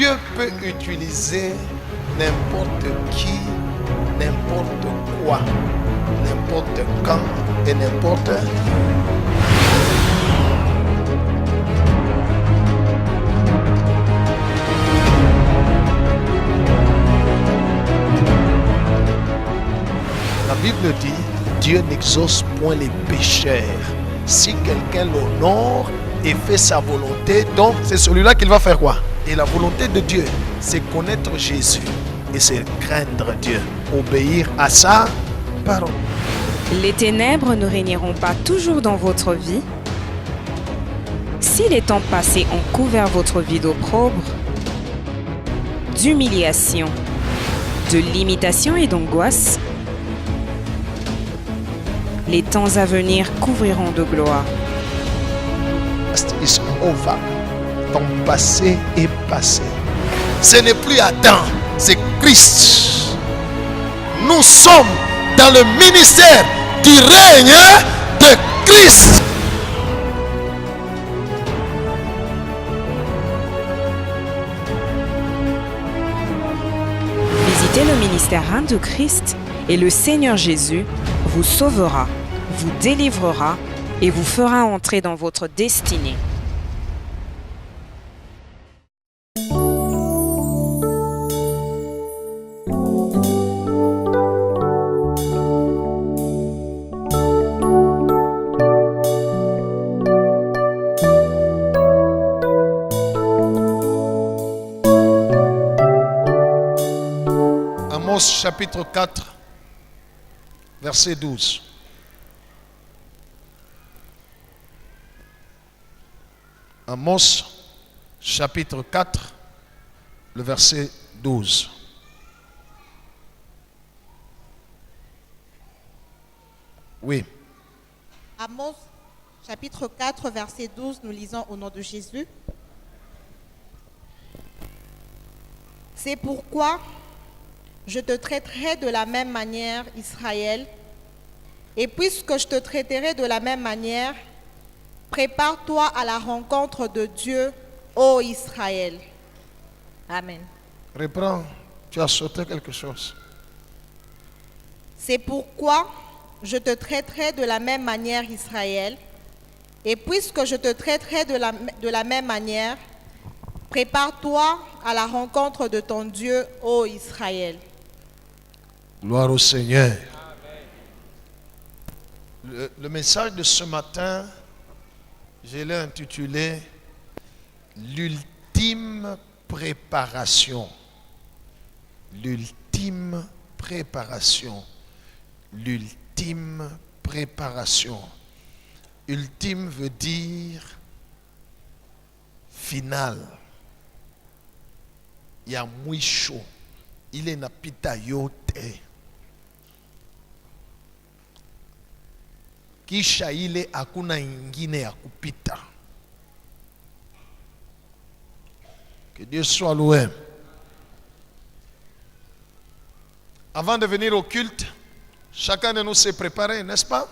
Dieu peut utiliser n'importe qui, n'importe quoi, n'importe quand et n'importe. La Bible dit, Dieu n'exauce point les pécheurs. Si quelqu'un l'honore et fait sa volonté, donc c'est celui-là qu'il va faire quoi? Et la volonté de Dieu, c'est connaître Jésus et c'est craindre Dieu, obéir à sa parole. Les ténèbres ne régneront pas toujours dans votre vie. Si les temps passés ont couvert votre vie d'opprobre, d'humiliation, de limitation et d'angoisse, les temps à venir couvriront de gloire. Is over. Ton passé est passé. Ce n'est plus Adam, c'est Christ. Nous sommes dans le ministère du règne de Christ. Visitez le ministère Reine de Christ et le Seigneur Jésus vous sauvera, vous délivrera et vous fera entrer dans votre destinée. Amos chapitre 4, verset 12. Amos chapitre 4, le verset 12. Oui. Amos chapitre 4, verset 12, nous lisons au nom de Jésus. C'est pourquoi je te traiterai de la même manière, Israël, et puisque je te traiterai de la même manière, prépare-toi à la rencontre de Dieu, ô Israël. Amen. Reprends, tu as sauté quelque chose. C'est pourquoi je te traiterai de la même manière, Israël, et puisque je te traiterai de la même manière, prépare-toi à la rencontre de ton Dieu, ô Israël. Gloire au Seigneur. Le message de ce matin, je l'ai intitulé l'ultime préparation. L'ultime préparation. L'ultime préparation. Ultime veut dire final. Il y a mwisho. Il est napita yote. Kisha ile hakuna ingine ya kupita. Que Dieu soit loué. Avant de venir au culte, chacun de nous s'est préparé, n'est-ce pas?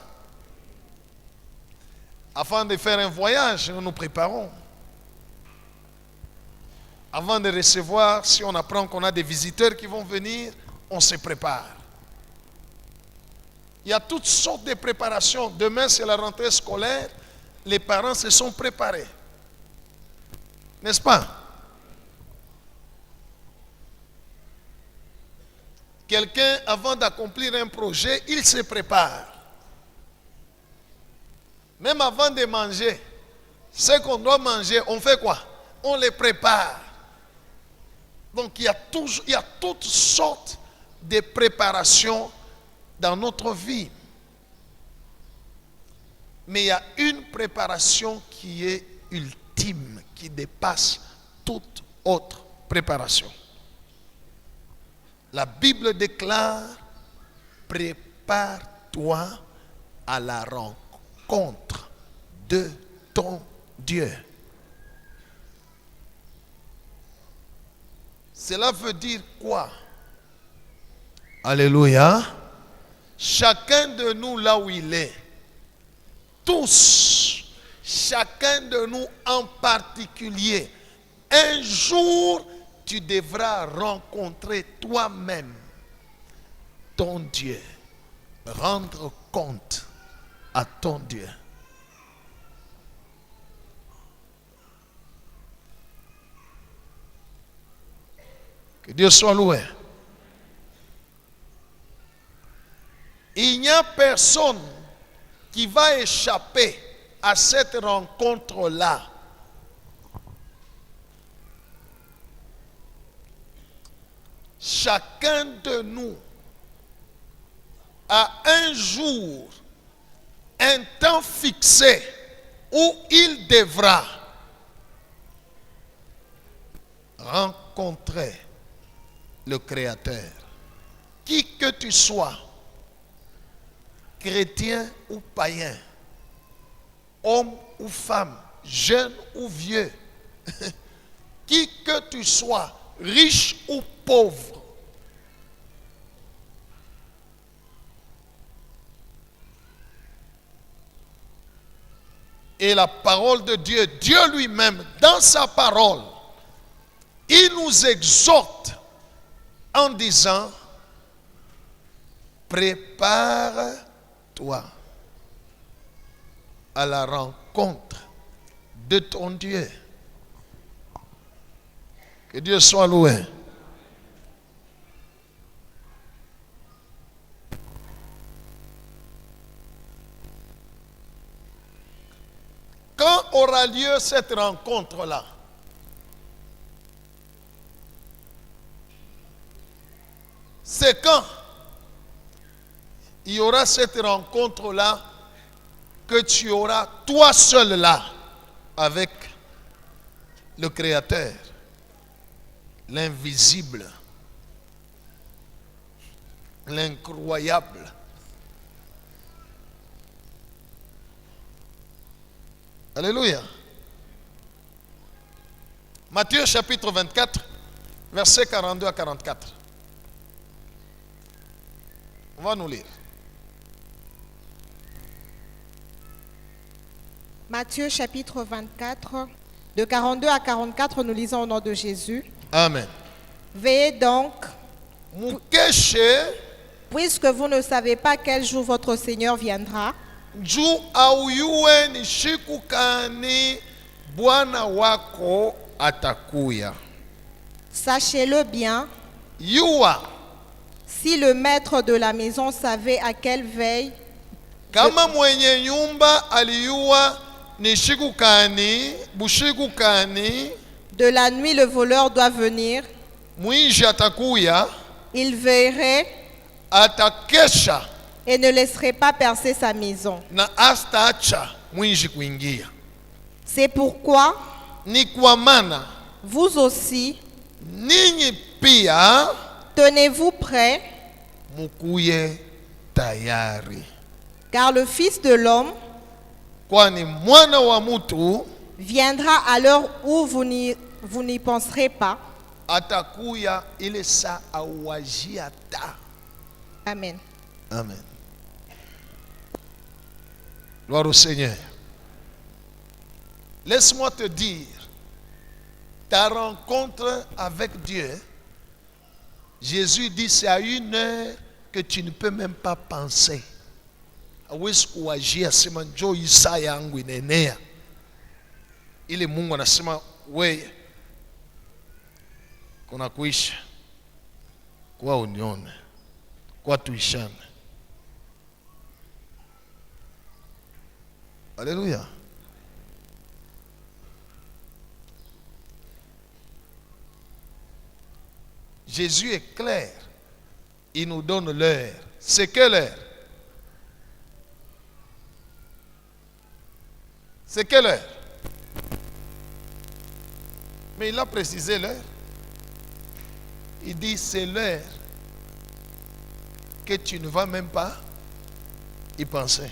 Avant de faire un voyage, nous nous préparons. Avant de recevoir, si on apprend qu'on a des visiteurs qui vont venir, on se prépare. Il y a toutes sortes de préparations. Demain, c'est la rentrée scolaire. Les parents se sont préparés. N'est-ce pas? Quelqu'un, avant d'accomplir un projet, il se prépare. Même avant de manger, ce qu'on doit manger, on fait quoi? On les prépare. Donc, il y a toutes sortes de préparations dans notre vie. Mais il y a une préparation qui est ultime, qui dépasse toute autre préparation. La Bible déclare, prépare-toi à la rencontre de ton Dieu. Cela veut dire quoi? Alléluia. Chacun de nous là où il est, tous, chacun de nous en particulier, un jour tu devras rencontrer toi-même ton Dieu. Rendre compte à ton Dieu. Que Dieu soit loué. Il n'y a personne qui va échapper à cette rencontre-là. Chacun de nous a un jour, un temps fixé où il devra rencontrer le Créateur. Qui que tu sois, chrétien ou païen, homme ou femme, jeune ou vieux, qui que tu sois, riche ou pauvre, et la parole de Dieu, Dieu lui-même, dans sa parole, il nous exhorte en disant, prépare-toi à la rencontre de ton Dieu. Que Dieu soit loué. Quand aura lieu cette rencontre-là? C'est quand il y aura cette rencontre-là que tu auras toi seul là avec le Créateur, l'invisible, l'incroyable. Alléluia. Matthieu chapitre 24, versets 42 à 44. On va nous lire. Matthieu chapitre 24, de 42 à 44, nous lisons au nom de Jésus. Amen. Veillez donc, Mukeshe puisque vous ne savez pas quel jour votre Seigneur viendra. juu auyue ni siku kani Bwana wako atakuya. Sachez-le bien, Yua si le maître de la maison savait à quelle veille kama mwenye nyumba aliyua ni siku kani bushiku kani de la nuit le voleur doit venir, mwishi atakuya, il veillerait atakesha et ne laisserait pas percer sa maison. na astaacha mwishi kuingia. C'est pourquoi Ni kwa maana vous aussi, ninyi pia tenez-vous prêts, mukuye tayari, car le Fils de l'homme kwani mwana wa mutu viendra à l'heure où vous n'y penserez pas. atakuya ile saa auwajia ta. Amen. Amen. Gloire au Seigneur. Laisse-moi te dire, ta rencontre avec Dieu, Jésus dit, c'est à une heure que tu ne peux même pas penser. Hawezi kuwajia sema njoo isaa yangu inaenea. Ile Mungu anasema wewe kuna kuisha kwa unione, kwa tuishane. Alléluia. Jésus est clair. Il nous donne l'heure. C'est quelle heure? C'est quelle heure? Mais il a précisé l'heure. Il dit c'est l'heure que tu ne vas même pas y penser.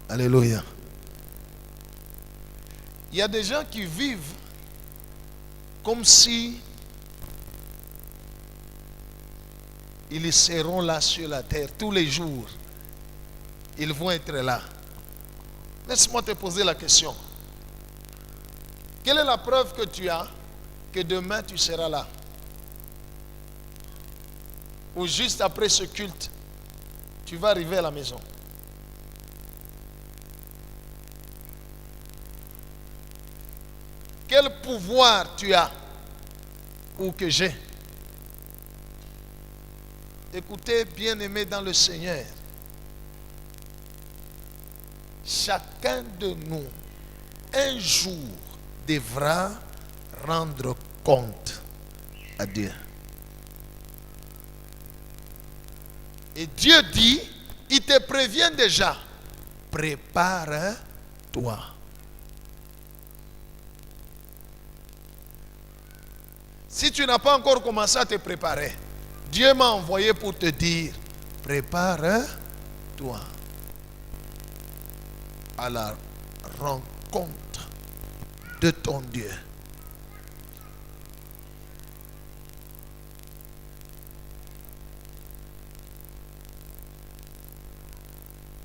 Alléluia. Il y a des gens qui vivent comme si Ils seront là sur la terre tous les jours. Ils vont être là. Laisse-moi te poser la question. Quelle est la preuve que tu as que demain tu seras là? Ou juste après ce culte, tu vas arriver à la maison? Quel pouvoir tu as ou que j'ai? Écoutez, bien-aimés dans le Seigneur, chacun de nous, un jour, devra rendre compte à Dieu. Et Dieu dit, il te prévient déjà, prépare-toi. Si tu n'as pas encore commencé à te préparer, Dieu m'a envoyé pour te dire, prépare-toi à la rencontre de ton Dieu.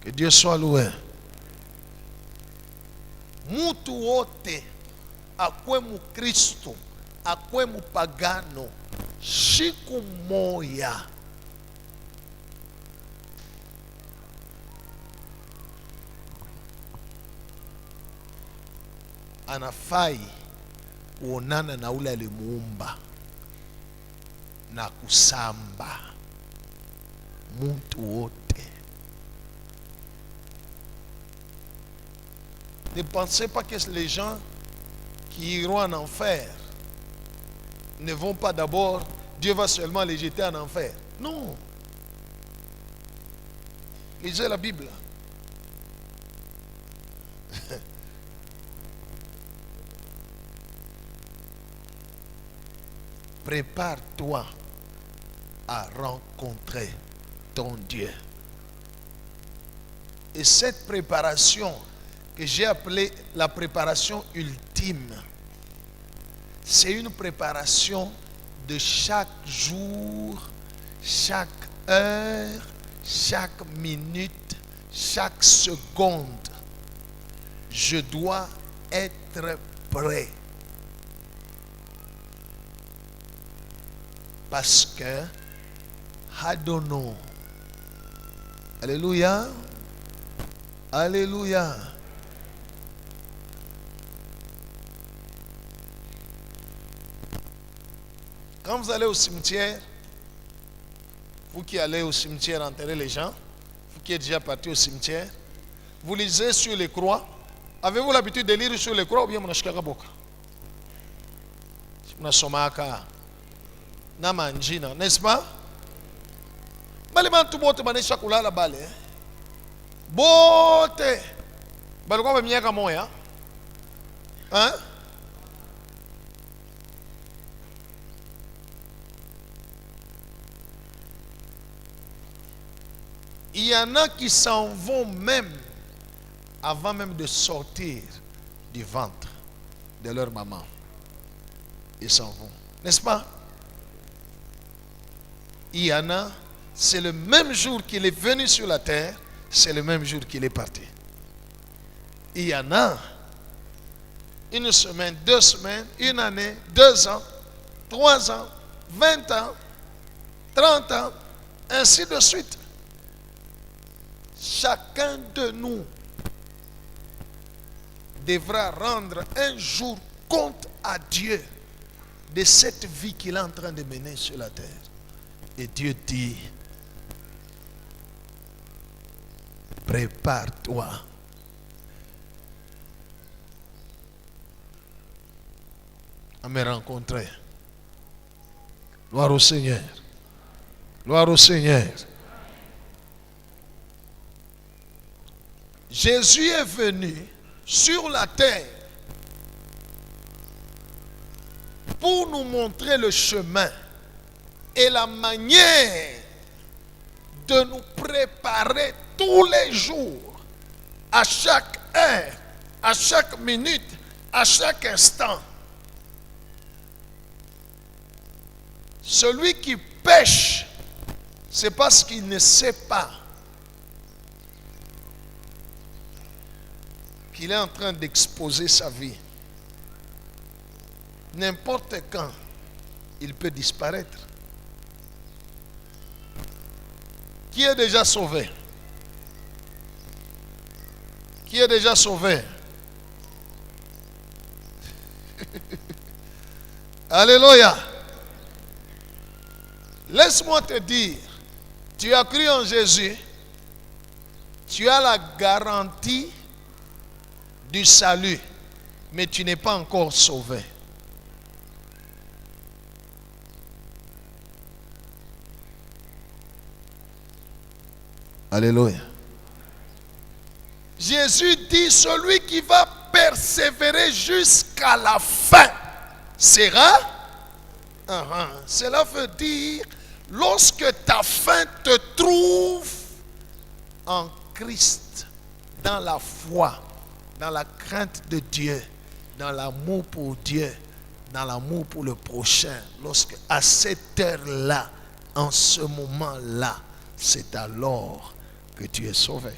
Que Dieu soit loué. Mutu wote akwe mu Kristo, akwe mu pagano, siku moya anafai kuonana na ule alimuumba na kusamba. Mtu wote. Ne pensez pas que les gens qui iront en enfer ne vont pas d'abord, Dieu va seulement les jeter en enfer. Non. Lisez la Bible. Prépare-toi à rencontrer ton Dieu. Et cette préparation que j'ai appelée la préparation ultime, c'est une préparation de chaque jour, chaque heure, chaque minute, chaque seconde. Je dois être prêt. Parce que, Hadono, alléluia, alléluia. Quand vous allez au cimetière, vous qui allez au cimetière enterrer les gens, vous qui êtes déjà parti au cimetière, vous lisez sur les croix. Avez-vous l'habitude de lire sur les croix ou bien mnashikaka boka? Mnasomaka na manjina, n'est-ce pas? Bali bantu bote banesha kulala bale. Bote. Bali kwa miaka moya. Hein? Il y en a qui s'en vont même avant même de sortir du ventre de leur maman. Ils s'en vont. N'est-ce pas? Il y en a, c'est le même jour qu'il est venu sur la terre, c'est le même jour qu'il est parti. Il y en a, une semaine, 2 semaines, une année, 2 ans, 3 ans, 20 ans, 30 ans, ainsi de suite. Chacun de nous devra rendre un jour compte à Dieu de cette vie qu'il est en train de mener sur la terre. Et Dieu dit, prépare-toi à me rencontrer. Gloire au Seigneur. Gloire au Seigneur. Jésus est venu sur la terre pour nous montrer le chemin et la manière de nous préparer tous les jours, à chaque heure, à chaque minute, à chaque instant. Celui qui pêche c'est parce qu'il ne sait pas qu'il est en train d'exposer sa vie. N'importe quand, il peut disparaître. Qui est déjà sauvé? Qui est déjà sauvé? Alléluia. Laisse-moi te dire, tu as cru en Jésus, tu as la garantie du salut, mais tu n'es pas encore sauvé. Alléluia. Jésus dit, celui qui va persévérer jusqu'à la fin sera. Cela veut dire, lorsque ta fin te trouve en Christ, dans la foi, dans la crainte de Dieu, dans l'amour pour Dieu, dans l'amour pour le prochain, lorsque à cette heure-là, en ce moment-là, c'est alors que tu es sauvé.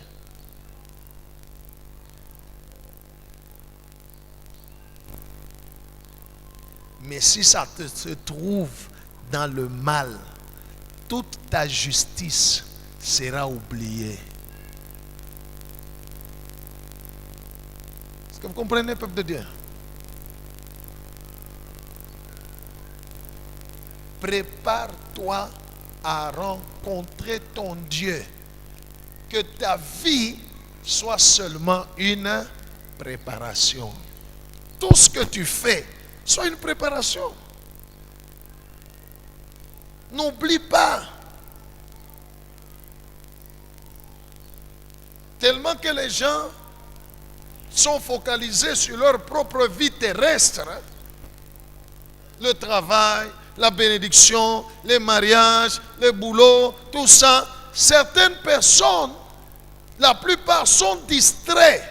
Mais si ça se trouve dans le mal, toute ta justice sera oubliée. Est-ce que vous comprenez, peuple de Dieu? Prépare-toi à rencontrer ton Dieu. Que ta vie soit seulement une préparation. Tout ce que tu fais soit une préparation. N'oublie pas. Tellement que les gens sont focalisés sur leur propre vie terrestre. Le travail, la bénédiction, les mariages, le boulot, tout ça. Certaines personnes, la plupart sont distraits.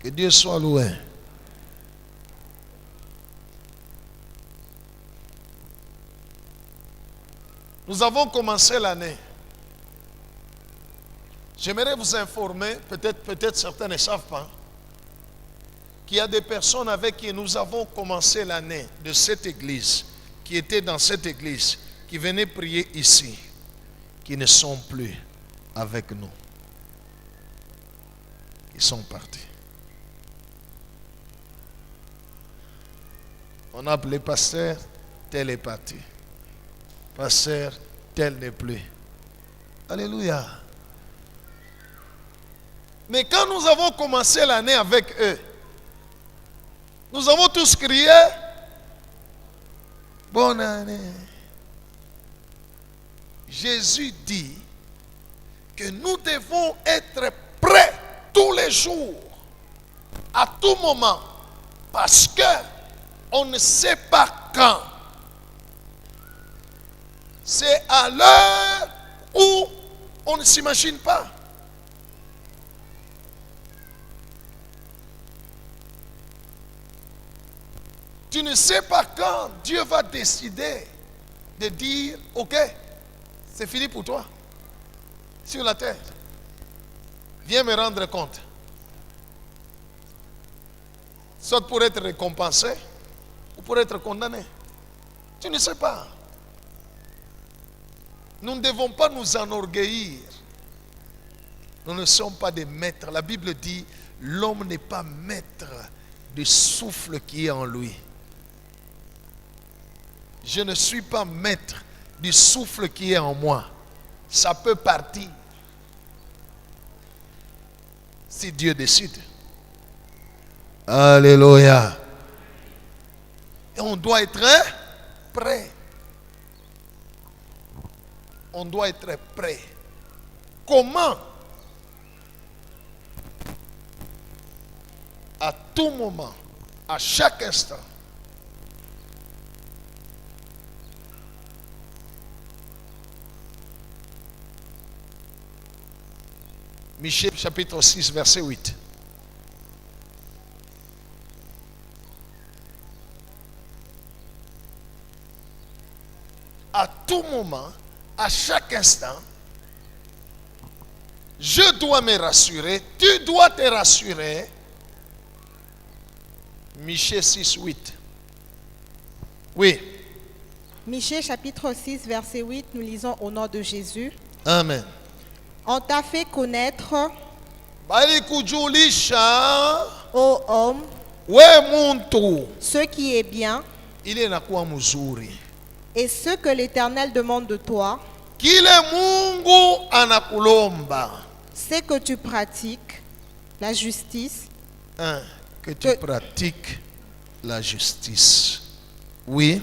Que Dieu soit loué. Nous avons commencé l'année. J'aimerais vous informer, peut-être certains ne savent pas, qu'il y a des personnes avec qui nous avons commencé l'année de cette église, qui étaient dans cette église, qui venaient prier ici, qui ne sont plus avec nous. Ils sont partis. On a appelé pasteur, tel est parti. Pasteur, tel n'est plus. Alléluia. Mais quand nous avons commencé l'année avec eux, nous avons tous crié, bonne année. Jésus dit que nous devons être prêts tous les jours, à tout moment, parce que on ne sait pas quand. C'est à l'heure où on ne s'imagine pas. Tu ne sais pas quand Dieu va décider de dire, ok, c'est fini pour toi, sur la terre. Viens me rendre compte. Soit pour être récompensé, ou pour être condamné. Tu ne sais pas. Nous ne devons pas nous enorgueillir. Nous ne sommes pas des maîtres. La Bible dit, l'homme n'est pas maître du souffle qui est en lui. Je ne suis pas maître du souffle qui est en moi. Ça peut partir si Dieu décide. Alléluia. Et on doit être prêt. On doit être prêt. Comment? À tout moment, à chaque instant. Michée chapitre 6, verset 8. tout moment, à chaque instant, je dois me rassurer, tu dois te rassurer. Michée 6, 8. Oui. Michée chapitre 6, verset 8, nous lisons au nom de Jésus. Amen. On t'a fait connaître, Bali kujulisha ô homme, we muntu ce qui est bien ile nakuwa mzuri. et ce que l'Éternel demande de toi, Kile Mungu anakulomba. c'est que tu pratiques la justice, Que tu pratiques la justice. Oui.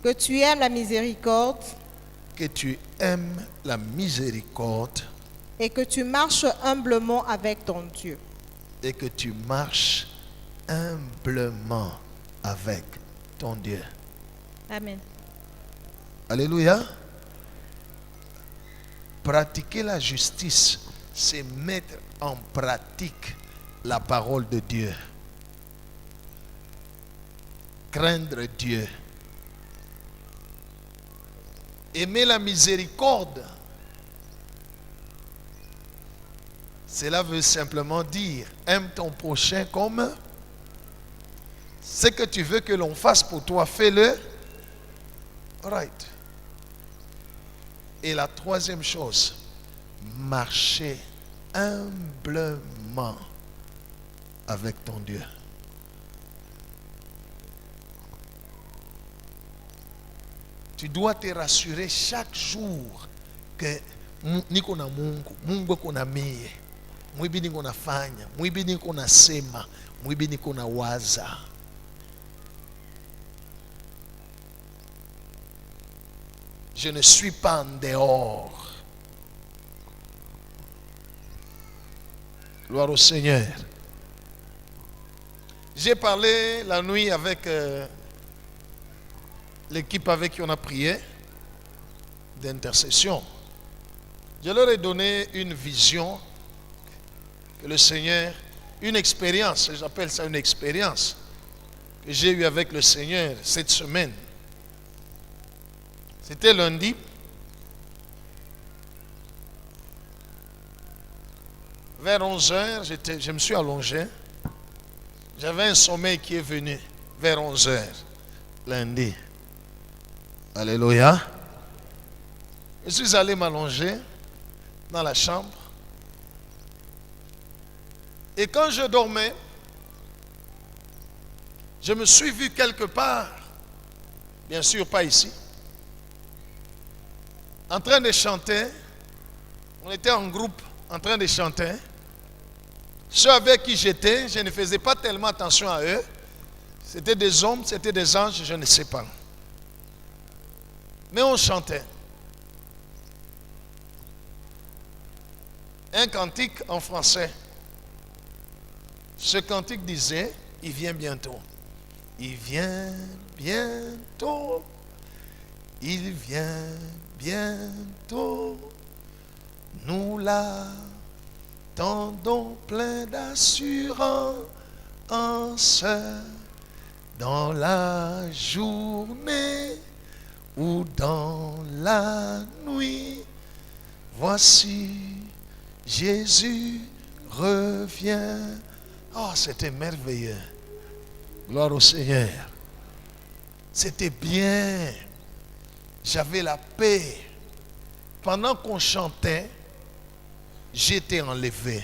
que tu aimes la miséricorde Que tu aimes la miséricorde et que tu marches humblement avec ton Dieu. et que tu marches humblement avec ton Dieu. Amen. Alléluia. Pratiquer la justice, c'est mettre en pratique la parole de Dieu. Craindre Dieu. Aimer la miséricorde. Cela veut simplement dire, aime ton prochain comme ce que tu veux que l'on fasse pour toi, fais-le. Right. Et la troisième chose, marcher humblement avec ton Dieu. Tu dois te rassurer chaque jour que niko na Mungu, Mungu kuna mie. Mwibi niko nafanya, mwibi niko nasema, mwibi niko na waza. Je ne suis pas en dehors. Gloire au Seigneur. J'ai parlé la nuit avec l'équipe avec qui on a prié d'intercession. Je leur ai donné une vision que le Seigneur, une expérience, j'appelle ça une expérience que j'ai eue avec le Seigneur cette semaine. C'était lundi. Vers 11h, je me suis allongé. J'avais un sommeil qui est venu vers 11h, lundi. Alléluia. Je suis allé m'allonger dans la chambre. Et quand je dormais, je me suis vu quelque part, bien sûr pas ici, en train de chanter. On était en groupe en train de chanter. Ceux avec qui j'étais, je ne faisais pas tellement attention à eux. C'était des hommes, c'était des anges, je ne sais pas. Mais on chantait. Un cantique en français. Ce cantique disait, il vient bientôt. Il vient bientôt. Il vient bientôt. Nous l'attendons plein d'assurance dans la journée ou dans la nuit. Voici, Jésus revient. Oh, c'était merveilleux. Gloire au Seigneur. C'était bien. J'avais la paix. Pendant qu'on chantait, j'étais enlevé.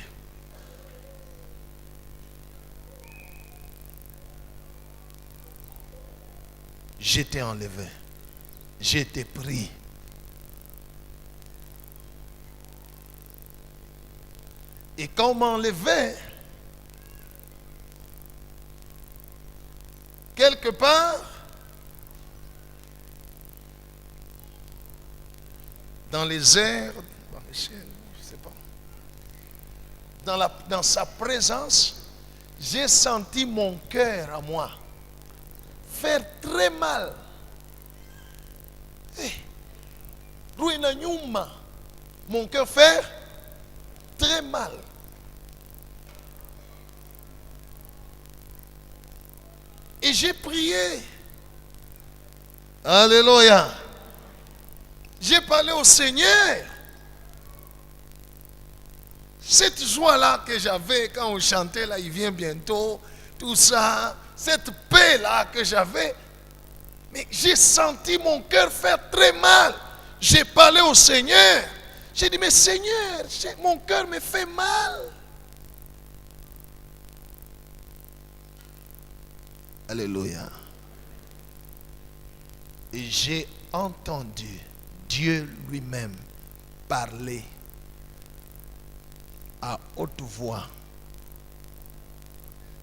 J'étais enlevé. J'étais pris. Et quand on m'enlevait, quelque part, dans les airs, dans les ciels, je ne sais pas, dans sa présence, j'ai senti mon cœur à moi faire très mal. Ruina nyuma, mon cœur fait très mal. Et j'ai prié. Alléluia. J'ai parlé au Seigneur. Cette joie-là que j'avais quand on chantait, là, il vient bientôt, tout ça, cette paix-là que j'avais, mais j'ai senti mon cœur faire très mal. J'ai parlé au Seigneur. J'ai dit, mais Seigneur, mon cœur me fait mal. Alléluia. Et j'ai entendu Dieu lui-même parler à haute voix.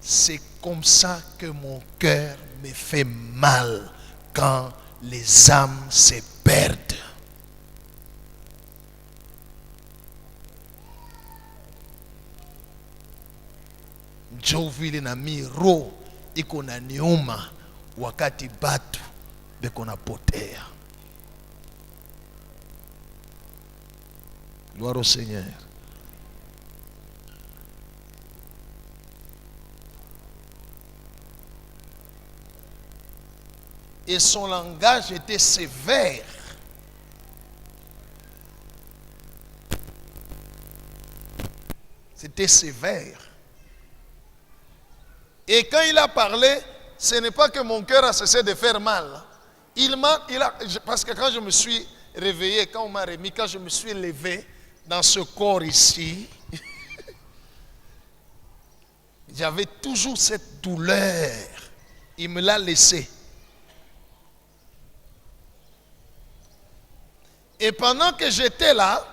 C'est comme ça que mon cœur me fait mal quand les âmes se perdent. Njoo vile na miro iko na niuma wakati batu beko napotea. Gloire au Seigneur. Et son langage était sévère. C'était sévère. Et quand il a parlé, ce n'est pas que mon cœur a cessé de faire mal. Parce que quand je me suis réveillé, quand on m'a remis, quand je me suis levé dans ce corps ici, j'avais toujours cette douleur. Il me l'a laissé. Et pendant que j'étais là,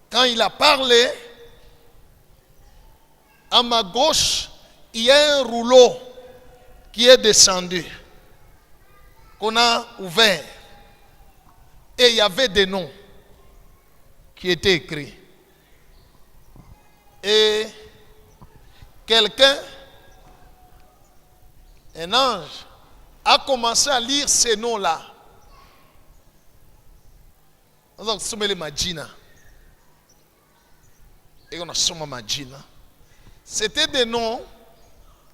quand il a parlé, à ma gauche, il y a un rouleau qui est descendu, qu'on a ouvert. Et il y avait des noms qui étaient écrits. Et quelqu'un, un ange, a commencé à lire ces noms-là. Donc, c'était des noms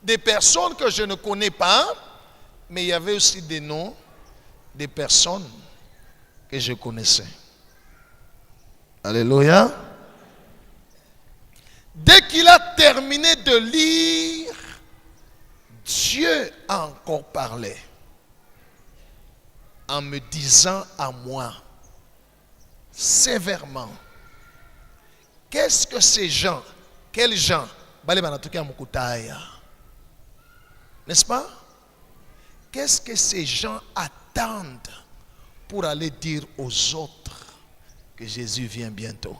des personnes que je ne connais pas, mais il y avait aussi des noms des personnes que je connaissais. Alléluia. Dès qu'il a terminé de lire, Dieu a encore parlé en me disant à moi sévèrement, qu'est-ce que ces gens, quels gens, n'est-ce pas? Qu'est-ce que ces gens attendent pour aller dire aux autres que Jésus vient bientôt?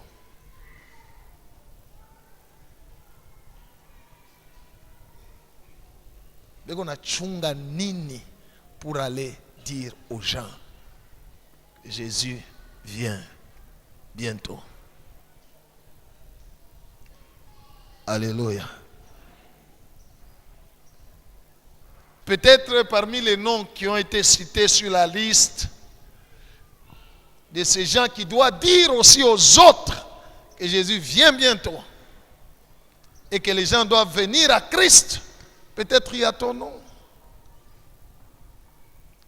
On a chunga nini pour aller dire aux gens que Jésus vient bientôt. Alléluia. Peut-être parmi les noms qui ont été cités sur la liste de ces gens qui doivent dire aussi aux autres que Jésus vient bientôt et que les gens doivent venir à Christ, peut-être il y a ton nom.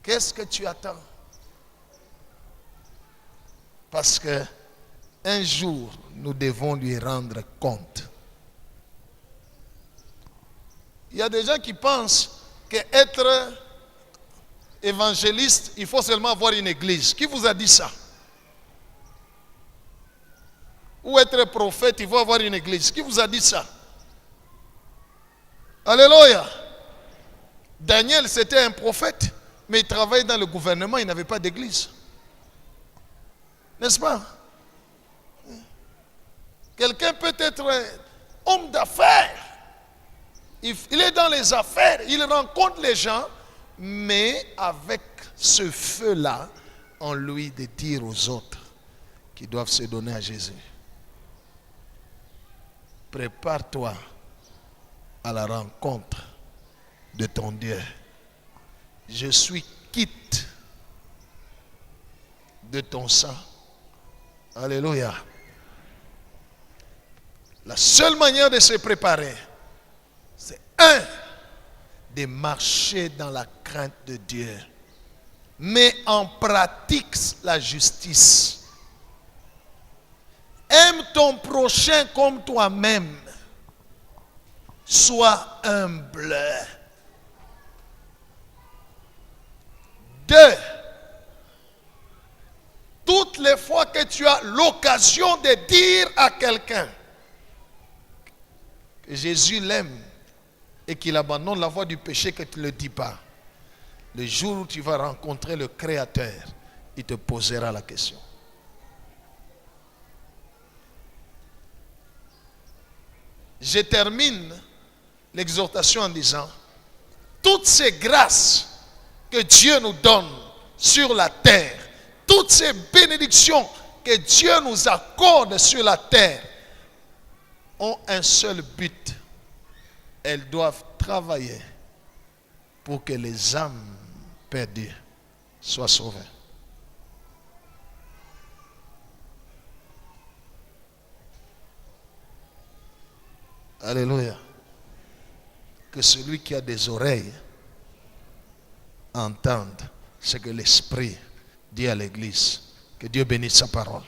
Qu'est-ce que tu attends? Parce que un jour, nous devons lui rendre compte. Il y a des gens qui pensent qu'être évangéliste, il faut seulement avoir une église. Qui vous a dit ça? Ou être prophète, il faut avoir une église. Qui vous a dit ça? Alléluia. Daniel, c'était un prophète, mais il travaillait dans le gouvernement, il n'avait pas d'église. N'est-ce pas? Quelqu'un peut être un homme d'affaires. Il est dans les affaires, il rencontre les gens, mais avec ce feu-là en lui de dire aux autres qui doivent se donner à Jésus. Prépare-toi à la rencontre de ton Dieu. Je suis quitte de ton sang. Alléluia. La seule manière de se préparer, c'est de marcher dans la crainte de Dieu. mais en pratique la justice. Aime ton prochain comme toi-même. Sois humble. 2. Toutes les fois que tu as l'occasion de dire à quelqu'un que Jésus l'aime et qu'il abandonne la voie du péché, que tu ne le dis pas, le jour où tu vas rencontrer le Créateur, il te posera la question. Je termine l'exhortation en disant, toutes ces grâces que Dieu nous donne sur la terre, toutes ces bénédictions que Dieu nous accorde sur la terre, ont un seul but. Elles doivent travailler pour que les âmes perdues soient sauvées. Alléluia. Que celui qui a des oreilles entende ce que l'Esprit dit à l'Église. Que Dieu bénisse sa parole.